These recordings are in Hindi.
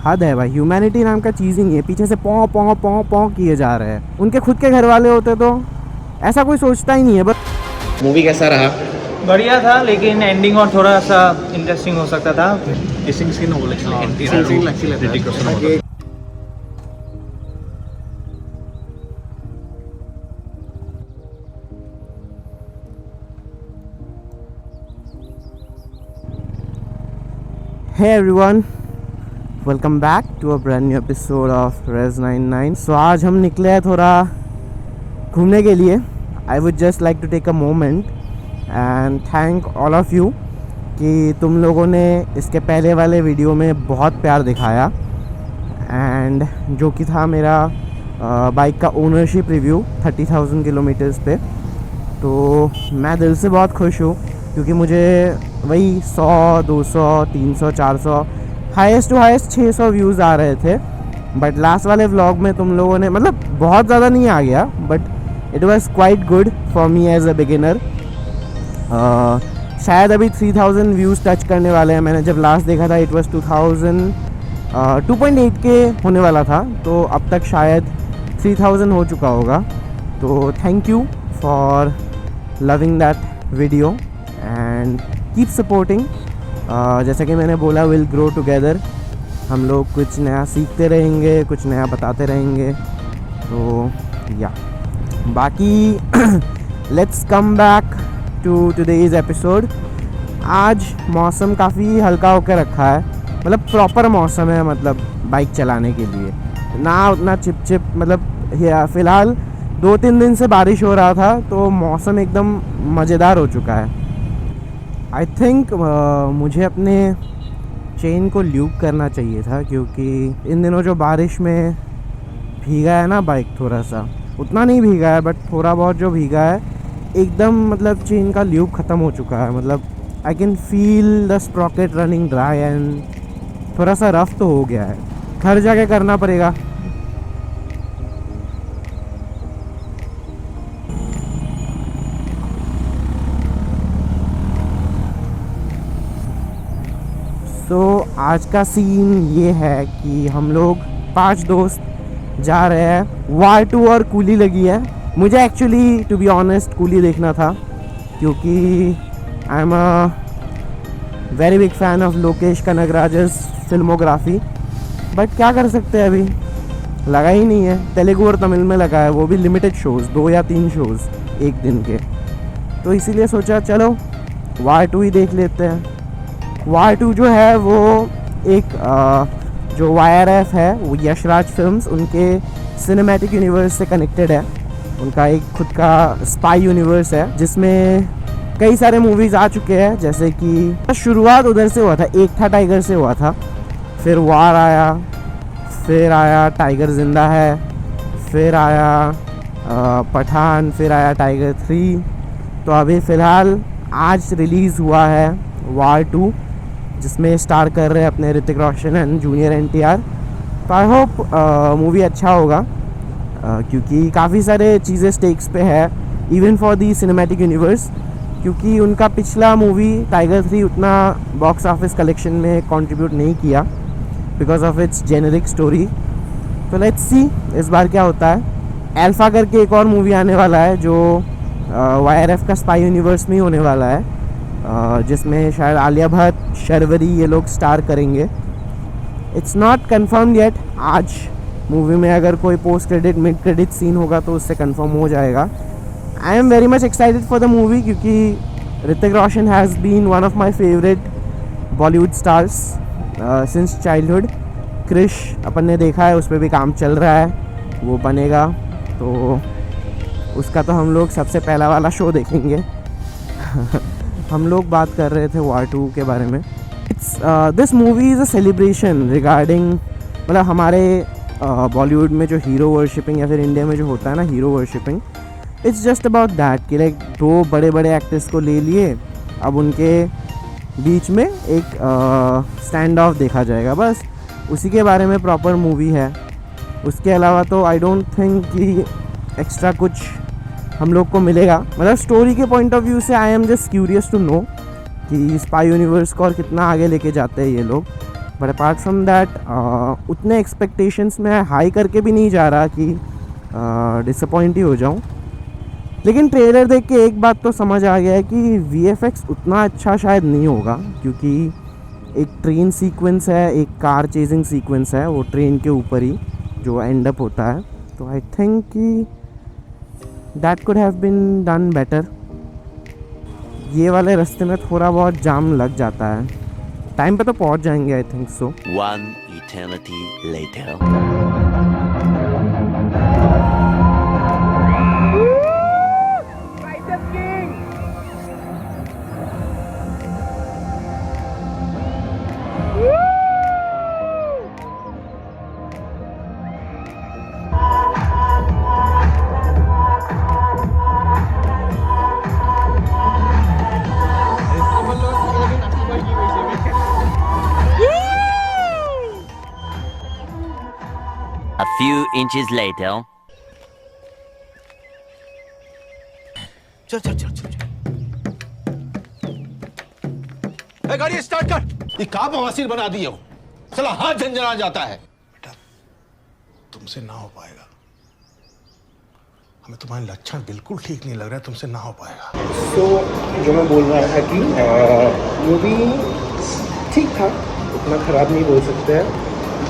हद है भाई, ह्यूमैनिटी नाम का चीज़ ही नहीं है। पीछे से पौ पौ पौ पौ किए जा रहे हैं। उनके खुद के घर वाले होते तो ऐसा कोई सोचता ही नहीं है। बस मूवी कैसा रहा? बढ़िया था, लेकिन एंडिंग और थोड़ा सा इंटरेस्टिंग हो सकता था। Kissing scene हो actually. Kissing scene अच्छी लगता है। Hrithik Roshan होता है. Hey everyone, welcome back to a brand new episode of Res 99. So आज हम निकले हैं थोड़ा घूमने के लिए. I would just like to take a moment and thank all of you कि तुम लोगों ने इसके पहले वाले वीडियो में बहुत प्यार दिखाया, एंड जो कि था मेरा बाइक का ओनरशिप रिव्यू 30,000 किलोमीटर्स पे. तो मैं दिल से बहुत खुश हूँ क्योंकि मुझे वही 100, 200, 300, 400 हाईएस्ट टू हाईएस्ट 600 व्यूज़ आ रहे थे. बट लास्ट वाले व्लॉग में तुम लोगों ने, मतलब बहुत ज़्यादा नहीं आ गया, but it was quite good for me as a beginner. शायद अभी 3000 व्यूज़ टच करने वाले हैं. मैंने जब लास्ट देखा था इट वाज 2.8 के होने वाला था, तो अब तक शायद 3000 हो चुका होगा. तो thank you for loving that video and keep supporting. जैसा कि मैंने बोला, विल ग्रो टुगेदर. हम लोग कुछ नया सीखते रहेंगे, कुछ नया बताते रहेंगे. तो या बाकी let's come back to today's episode. आज मौसम काफ़ी हल्का होकर रखा है, मतलब प्रॉपर मौसम है, मतलब बाइक चलाने के लिए ना उतना चिप मतलब फ़िलहाल 2-3 दिन से बारिश हो रहा था, तो मौसम एकदम मज़ेदार हो चुका है. आई थिंक मुझे अपने चेन को ल्यूब करना चाहिए था, क्योंकि इन दिनों जो बारिश में भीगा है ना बाइक, थोड़ा सा, उतना नहीं भीगा है बट थोड़ा बहुत जो भीगा है, एकदम मतलब चेन का ल्यूब ख़त्म हो चुका है. मतलब I can feel the Sprocket running dry and थोड़ा सा रफ तो हो गया है. घर जाके करना पड़ेगा. तो आज का सीन ये है कि हम लोग 5 दोस्त जा रहे हैं. वार 2 और कूली लगी है. मुझे actually to be honest Coolie देखना था, क्योंकि I am a very big fan of Lokesh Kanagaraj's filmography. But क्या कर सकते हैं, अभी लगा ही नहीं है. तेलुगु और तमिल में लगा है, वो भी लिमिटेड शोज़, 2 या 3 शोज़ एक दिन के. तो इसीलिए सोचा चलो वार 2 ही देख लेते हैं. वार 2 जो है वो एक जो YRF है, वो यशराज फिल्म्स, उनके सिनेमैटिक यूनिवर्स से कनेक्टेड है. उनका एक खुद का स्पाई यूनिवर्स है जिसमें कई सारे मूवीज़ आ चुके हैं. जैसे कि शुरुआत उधर से हुआ था, एक था टाइगर से हुआ था, फिर वार आया, फिर आया टाइगर ज़िंदा है, फिर आया पठान, फिर आया टाइगर 3. तो अभी फ़िलहाल आज रिलीज़ हुआ है वार 2, जिसमें स्टार कर रहे हैं अपने Hrithik Roshan and junior NTR. तो आई होप मूवी अच्छा होगा, क्योंकि काफ़ी सारे चीज़ें स्टेक्स पे है, even for the cinematic universe. क्योंकि उनका पिछला मूवी टाइगर 3 उतना बॉक्स ऑफिस कलेक्शन में कंट्रीब्यूट नहीं किया because of its generic story. तो लेट्स सी इस बार क्या होता है. अल्फा करके एक और मूवी आने वाला है जो YRF का स्पाई यूनिवर्स में ही होने वाला है, जिसमें शायद आलिया भट्ट, शर्वरी, ये लोग स्टार करेंगे. It's not confirmed yet. आज मूवी में अगर कोई post credit mid credit scene होगा तो उससे कंफर्म हो जाएगा. I am very much excited for the movie, क्योंकि Hrithik Roshan has been one of my favourite Bollywood stars since childhood. Krrish अपन ने देखा है, उस पर भी काम चल रहा है, वो बनेगा, तो उसका तो हम लोग सबसे पहला वाला शो देखेंगे. हम लोग बात कर रहे थे वार 2 के बारे में. It's this movie is a celebration regarding, मतलब हमारे बॉलीवुड में जो हीरो वर्शिपिंग, या फिर इंडिया में जो होता है ना hero worshipping, it's just about that कि लाइक 2 बड़े बड़े एक्टर्स को ले लिए, अब उनके बीच में एक स्टैंड ऑफ देखा जाएगा, बस उसी के बारे में प्रॉपर मूवी है. उसके अलावा तो आई डोंट थिंक कि एक्स्ट्रा कुछ हम लोग को मिलेगा. मतलब स्टोरी के पॉइंट ऑफ व्यू से I am just curious to know कि स्पाई यूनिवर्स को और कितना आगे लेके जाते हैं ये लोग. बट अपार्ट फ्रॉम दैट उतने एक्सपेक्टेशंस मैं हाई करके भी नहीं जा रहा कि डिसअपॉइंट ही हो जाऊं। लेकिन ट्रेलर देख के एक बात तो समझ आ गया है कि VFX उतना अच्छा शायद नहीं होगा, क्योंकि एक ट्रेन सीक्वेंस है, एक कार चेजिंग सीक्वेंस है, वो ट्रेन के ऊपर ही जो एंड अप होता है। तो आई थिंक कि that could have been done better. ये वाले रास्ते में थोड़ा बहुत जाम लग जाता है। टाइम पे तो पहुंच जाएंगे, I think so. One eternity later. A few inches later. चल चल चल चल गाड़ी स्टार्ट कर। ये कहाँ बवासीर बना दिए हो, साला हाथ झंझना जाता है। बेटा तुमसे ना हो पाएगा, हमें तुम्हारे लक्षण बिल्कुल ठीक नहीं लग रहा है, तुमसे ना हो पाएगा। सो जो मैं बोल रहा था कि मूवी ठीक था, उतना ख़राब नहीं बोल सकते हैं।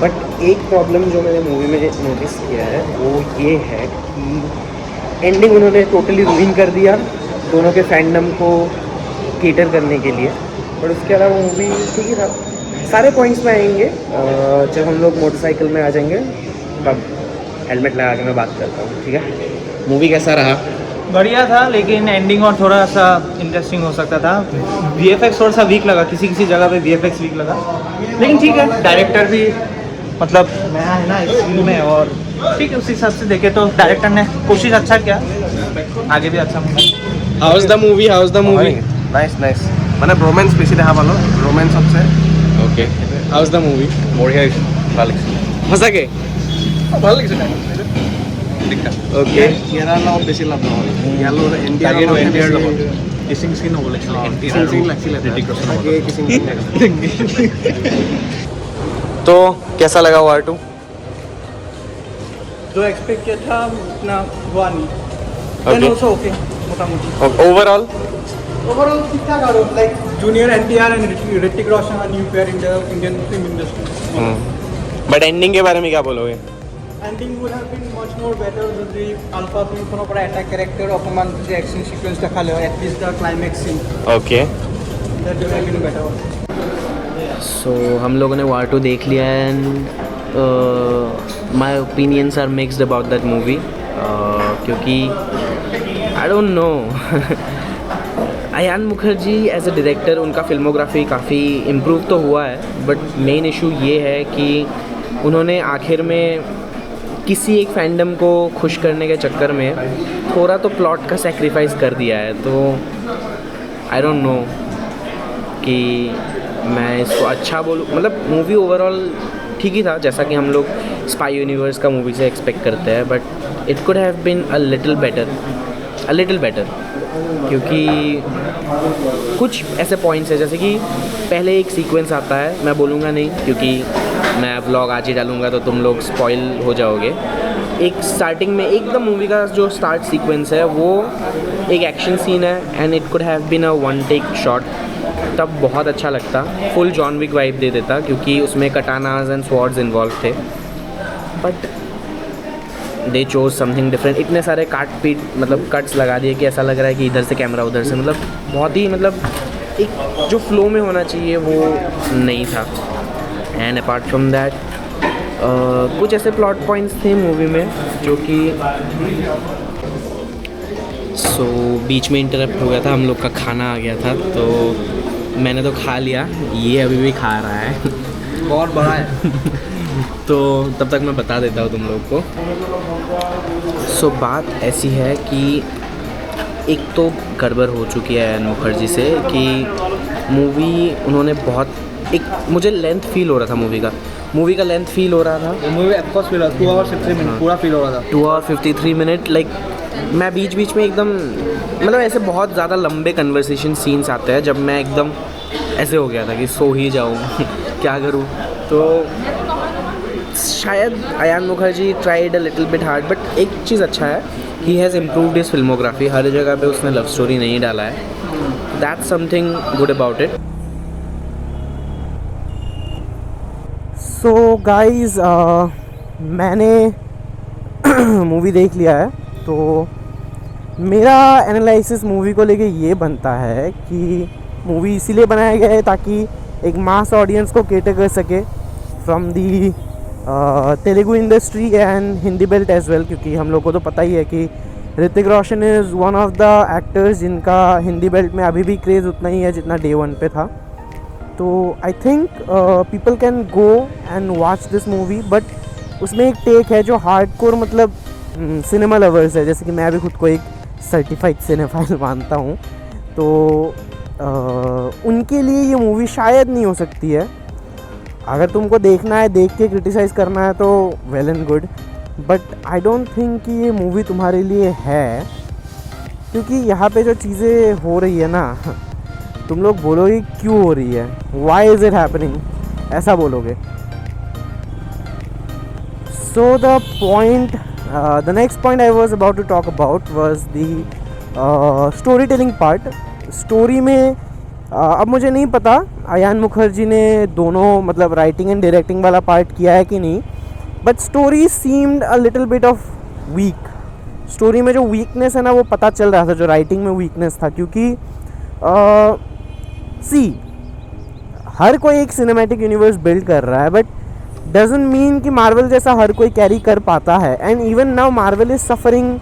बट एक प्रॉब्लम जो मैंने मूवी में नोटिस किया है वो ये है कि एंडिंग उन्होंने टोटली रूइन कर दिया दोनों के फैंडम को केटर करने के लिए। बट उसके अलावा मूवी ठीक ही था। सारे पॉइंट्स में आएंगे जब हम लोग मोटरसाइकिल में आ जाएंगे, तब हेलमेट लगा के मैं बात करता हूँ, ठीक है। मूवी कैसा रहा? बढ़िया था, लेकिन एंडिंग और थोड़ा सा इंटरेस्टिंग हो सकता था। VFX थोड़ा सा वीक लगा, किसी किसी जगह पे VFX वीक लगा, लेकिन ठीक है। डायरेक्टर भी मतलब नया है ना इस फिल्म में, और ठीक है उस हिसाब से देखे तो डायरेक्टर ने कोशिश अच्छा किया, आगे भी अच्छा होगा। How is the movie? How is the movie? Nice মানে ৰোমেন্স বেছি দেখা পালোঁ, ৰোমেন্স হচ্ছে Okay. How is the movie? বঢ়িয়া হৈছে, ভাল লাগিছে, সঁচাকে ভাল লাগিছে। Okay. ইয়াৰ লগত বেছি লাভ নহয়, ইয়াৰ লগত এনটিআৰ লগত কিচিং চিন হ'ব লাগিছিলে, এনটিআৰ চিন লাগিছিলে, ঋতিক तो कैसा लगा War 2? जो एक्सपेक्ट किया था उतना हुआ नहीं। Okay. ओके मोटामोटी Overall? ओवरऑल ठीक ठाक। और like junior NTR and Hrithik Roshan are new pair in the Indian film industry. But ending के बारे में क्या बोलोगे? Ending would have been much more better যদি আলফা ফিল্মখনৰ পৰা এটা কেৰেক্টাৰ অকণমান যে একশ্যন সিকুৱেন্স দেখালে হয়, at least the climax scene, Okay. That would have been better. So हम लोगों ने War 2 देख लिया and my opinions are mixed about that movie, क्योंकि I don't know Ayan Mukerji as a director, उनका फिल्मोग्राफी काफ़ी इम्प्रूव तो हुआ है, बट मेन इशू ये है कि उन्होंने आखिर में किसी एक फैंडम को खुश करने के चक्कर में थोड़ा तो प्लॉट का सेक्रीफाइस कर दिया है। तो आई डोंट नो कि मैं इसको अच्छा बोलूँ। मतलब मूवी ओवरऑल ठीक ही था, जैसा कि हम लोग स्पाई यूनिवर्स का मूवी से एक्सपेक्ट करते हैं, but it could have been a little better, क्योंकि कुछ ऐसे पॉइंट्स हैं, जैसे कि पहले एक सीक्वेंस आता है, मैं बोलूँगा नहीं क्योंकि मैं व्लॉग आज ही डालूँगा तो तुम लोग स्पॉइल हो जाओगे। एक स्टार्टिंग में एकदम मूवी का जो स्टार्ट सीक्वेंस है वो एक एक्शन सीन है and it could have been a one take shot, तब बहुत अच्छा लगता, फुल जॉन विक वाइब दे देता, क्योंकि उसमें कटानाज एंड स्वॉर्ड्स इन्वॉल्व थे। But they chose something different, इतने सारे काट पीट मतलब कट्स लगा दिए कि ऐसा लग रहा है कि इधर से कैमरा उधर से, मतलब बहुत ही मतलब एक जो फ्लो में होना चाहिए वो नहीं था। एंड अपार्ट फ्रॉम दैट कुछ ऐसे प्लॉट पॉइंट्स थे मूवी में जो कि बीच में इंटरप्ट हो गया था, हम लोग का खाना आ गया था तो मैंने तो खा लिया, ये अभी भी खा रहा है बहुत बड़ा है। तो तब तक मैं बता देता हूँ तुम लोग को। बात ऐसी है कि एक तो गड़बड़ हो चुकी है अयान मुखर्जी से कि मूवी उन्होंने बहुत एक मुझे लेंथ फील हो रहा था, मूवी का लेंथ फील हो रहा था, मूवी ऑफकोर्स फील हो रहा था, 2 आवर 53 मिनट पूरा फील हो रहा था, 2 आवर 53 मिनट। लाइक मैं बीच बीच में एकदम मतलब ऐसे बहुत ज़्यादा लंबे कन्वर्सेशन सीन्स आते हैं जब मैं एकदम ऐसे हो गया था कि सो ही जाऊँ क्या करूँ। तो शायद Ayan Mukerji tried a little bit hard, but एक चीज़ अच्छा है, he has improved his filmography. हर जगह पे उसने लव स्टोरी नहीं डाला है. That's something good about it. So guys मैंने मूवी देख लिया है, तो मेरा एनालिसिस मूवी को लेके ये बनता है कि मूवी इसीलिए बनाया गया है ताकि एक मास ऑडियंस को केटर कर सके from the Telugu industry and Hindi belt as well, क्योंकि हम लोग को तो पता ही है कि Hrithik Roshan is one of the actors जिनका हिंदी बेल्ट में अभी भी क्रेज़ उतना ही है जितना डे वन पे था. तो I think people can go and watch this movie, but उसमें एक टेक है जो हार्डकोर मतलब सिनेमा लवर्स है, जैसे कि मैं भी खुद को एक सर्टिफाइड सिनेफाइल मानता हूँ, तो उनके लिए ये मूवी शायद नहीं हो सकती है. अगर तुमको देखना है, देख के क्रिटिसाइज़ करना है तो well and good, but I don't think कि ये मूवी तुम्हारे लिए है, क्योंकि यहाँ पे जो चीज़ें हो रही है ना, तुम लोग बोलोगे क्यों हो रही है, वाई इज़ इट हैपनिंग, ऐसा बोलोगे. So the point, the next point I was about to talk about was the story telling part. Story में अब मुझे नहीं पता अयान मुखर्जी ने दोनों मतलब राइटिंग एंड डायरेक्टिंग वाला पार्ट किया है कि नहीं, but story seemed a little bit off weak. Story में जो वीकनेस है ना वो पता चल रहा था, जो राइटिंग में वीकनेस था, क्योंकि हर कोई एक सिनेमैटिक यूनिवर्स बिल्ड कर रहा है, बट डजंट मीन कि मार्वल जैसा हर कोई कैरी कर पाता है. And even now Marvel is suffering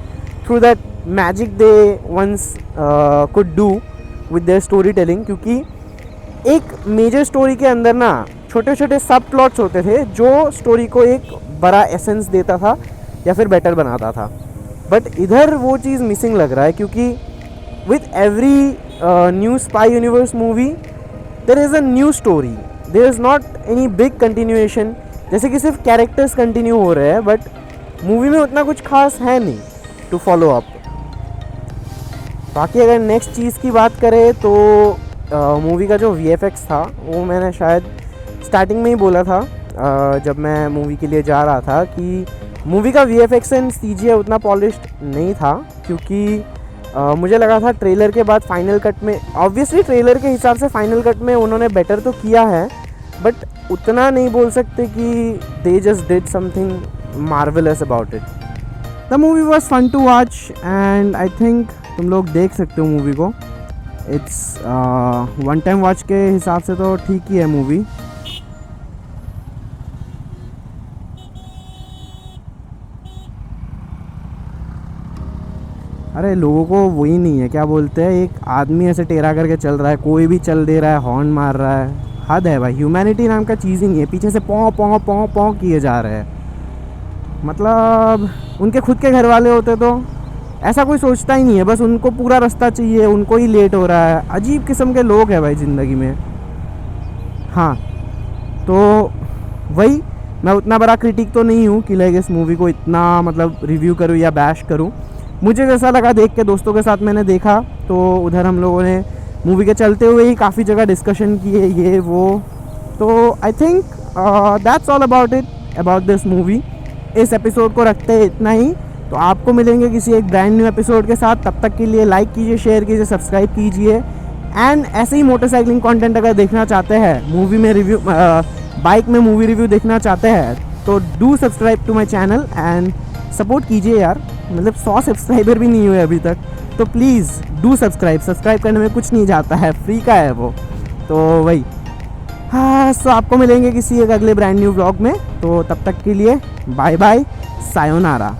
through that magic they once could do with their story telling, क्योंकि एक मेजर स्टोरी के अंदर ना छोटे छोटे सब प्लॉट्स होते थे जो स्टोरी को एक बड़ा एसेंस देता था या फिर बेटर बनाता था. बट इधर वो चीज़ मिसिंग लग रहा है, क्योंकि with every new spy universe movie there is a new story, there is not any big continuation. जैसे कि सिर्फ कैरेक्टर्स कंटिन्यू हो रहे हैं, बट मूवी में उतना कुछ खास है नहीं टू फॉलो अप. बाकी अगर नेक्स्ट चीज़ की बात करें तो मूवी का जो VFX था वो मैंने शायद स्टार्टिंग में ही बोला था जब मैं मूवी के लिए जा रहा था कि मूवी का VFX एंड CGI उतना पॉलिश्ड नहीं था, क्योंकि मुझे लगा था ट्रेलर के बाद फाइनल कट में, ऑब्वियसली ट्रेलर के हिसाब से फाइनल कट में उन्होंने बेटर तो किया है, बट उतना नहीं बोल सकते कि they just did something marvellous about it. The movie was fun to watch and I think तुम लोग देख सकते हो मूवी को. इट्स वन टाइम वॉच के हिसाब से तो ठीक ही है मूवी. अरे लोगों को वही नहीं है, क्या बोलते हैं, एक आदमी ऐसे टेढ़ा करके चल रहा है, कोई भी चल दे रहा है, हॉर्न मार रहा है. हद है भाई, ह्यूमैनिटी नाम का चीज़ ही नहीं है. पीछे से पौ पौ पौ पौ किए जा रहे हैं. मतलब उनके खुद के घर वाले होते तो ऐसा कोई सोचता ही नहीं है, बस उनको पूरा रास्ता चाहिए, उनको ही लेट हो रहा है. अजीब किस्म के लोग हैं भाई ज़िंदगी में. हाँ, तो वही, मैं उतना बड़ा क्रिटिक तो नहीं हूँ कि लाइक इस मूवी को इतना मतलब रिव्यू करूँ या बैश करूँ. मुझे जैसा लगा देख के, दोस्तों के साथ मैंने देखा, तो उधर हम लोगों ने मूवी के चलते हुए ही काफ़ी जगह डिस्कशन किए ये वो. तो I think that's all about it about this movie. इस एपिसोड को रखते हैं इतना ही. तो आपको मिलेंगे किसी एक ब्रांड न्यू एपिसोड के साथ. तब तक के लिए लाइक कीजिए, शेयर कीजिए, सब्सक्राइब कीजिए. एंड ऐसे ही मोटरसाइकिलिंग कंटेंट अगर देखना चाहते हैं, मूवी में रिव्यू, बाइक में मूवी रिव्यू देखना चाहते हैं, तो do subscribe to my channel and support कीजिए यार. मतलब 100 सब्सक्राइबर भी नहीं हुए अभी तक, तो प्लीज़ डू सब्सक्राइब करने में कुछ नहीं जाता है, फ्री का है वो. तो वही, हाँ, सो आपको मिलेंगे किसी एक अगले ब्रांड न्यू व्लॉग में. तो तब तक के लिए बाय बाय, सायोनारा.